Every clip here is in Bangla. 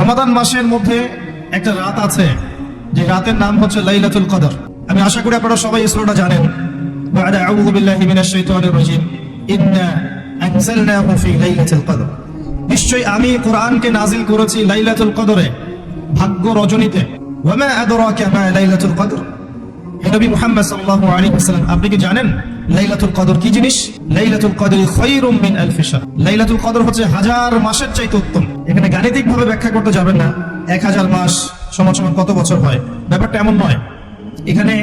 রমাদান মাসের মধ্যে একটা রাত আছে, যে রাতের নাম হচ্ছে লাইলাতুল কদর। আমি আশা করি আপনারা সবাই এই সূরাটা জানেন। বা'দা আউযু বিল্লাহি মিনাশ শাইতানির রাজীম, ইন্না আনজালনাহু ফি লাইলাতুল কদর। নিশ্চয়ই আমি কোরআনকে নাজিল করেছি লাইলাতুল কদরে, ভাগ্য রজনীতে। ওয়া মা আদরাকা মা লাইলাতুল কদর। হে নবী মুহাম্মদ সাল্লাল্লাহু আলাইহি ওয়াসাল্লাম, আপনি কি জানেন লাইলাতুল কদর কি জিনিস? লাইলাতুল কদর খায়রুম মিন আলফি শাহর। লাইলাতুল কদর হচ্ছে হাজার মাসের চাইতে উত্তম। এখানে গাণিতিকভাবে ব্যাখ্যা করতে যাবেন না 1000 মাস সমান সমান কত বছর হয়, ব্যাপারটা এমন নয়। এখানে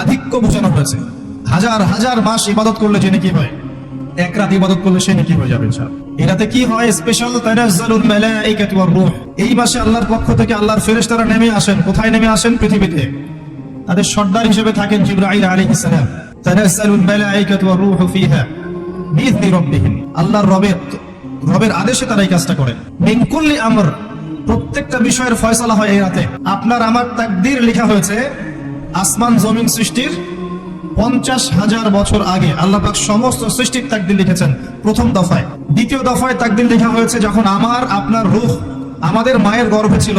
আধিক্য বোঝানো হয়েছে। হাজার হাজার মাস ইবাদত করলে যে নেকি হয়, এক রাত ইবাদত করলে সে নেকি হয়ে যাবে ইনশাআল্লাহ। এই রাতে কি হয়? স্পেশাল তানাজ্জালুল মালায়েকাতু ওয়ার রূহ। এই মাসে আল্লাহর পক্ষ থেকে আল্লাহর ফেরেশতারা নেমে আসেন। কোথায় নেমে আসেন? পৃথিবীতে। তাদের সর্দার হিসেবে থাকেন জিবরাইল আলাইহিস সালাম। তানাজ্জালুল মালায়েকাতু ওয়ার রূহু ফিহা বিইذনি রাব্বিহিম। আল্লাহর রবের আদেশে তারা এই কাজটা করে। মিন কুল্লি আমর, প্রত্যেকটা বিষয়ের ফয়সালা হয় এই রাতে। আপনার আমার তাকদীর লেখা হয়েছে আসমান জমিন সৃষ্টির 50,000 বছর আগে। আল্লাহ পাক সমস্ত সৃষ্টির তাকদীর লিখেছেন প্রথম দফায়। দ্বিতীয় দফায় তাকদীর লেখা হয়েছে যখন আমার আপনার রূহ আমাদের মায়ের গর্ভে ছিল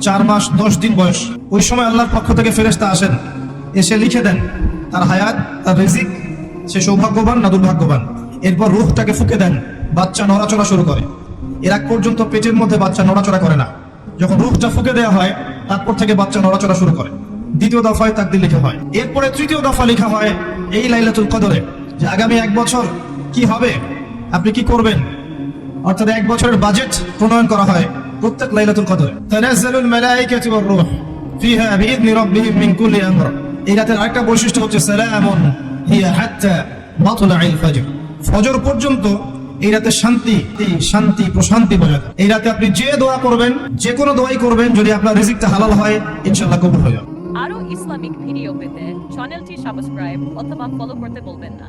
4 মাস 10 দিন বয়স। ওই সময় আল্লাহর পক্ষ থেকে ফেরেশতা আসেন, এসে লিখে দেন তার হায়াত, তার রিজিক, সে সৌভাগ্যবান না দুর্ভাগ্যবান। এরপর রূহটাকে ফুঁকে দেন, বাচ্চা নড়াচড়া শুরু করে। এর আগ পর্যন্ত পেটের মধ্যে বাচ্চা নড়াচড়া করে না। যখন রূহটা ফুঁকে দেওয়া হয়, তারপর থেকে বাচ্চা নড়াচড়া শুরু করে। দ্বিতীয় দফায় তাকদীর লেখা হয়। এরপরে তৃতীয় দফা লেখা হয় এই লাইলাতুল কদরে, যে আগামী 1 বছর কি হবে, আপনি কি করবেন। অর্থাৎ 1 বছরের বাজেট প্রণয়ন করা হয় প্রত্যেক লাইলাতুল কদরে। তানাজ্জালুল মালায়েকাতু ওয়ার রূহ ফিহা বিইذনি রাব্বিহিম মিন কুল্লি আমর। এই রাতের আরেকটা বৈশিষ্ট্য হচ্ছে সালামুন হিয়া হাত্তা মাতলাইল ফজর। ফজর পর্যন্ত এই রাতে শান্তি প্রশান্তি বজায় থাকে। এই রাতে আপনি যে দোয়া করবেন, যে কোনো দোয়াই করবেন, যদি আপনার রিজিকটা হালাল হয়, ইনশাআল্লাহ কবুল হয়ে যাবে। আরো ইসলামিক ভিডিও পেতে চ্যানেলটি সাবস্ক্রাইব অথবা ফলো করতে ভুলবেন না।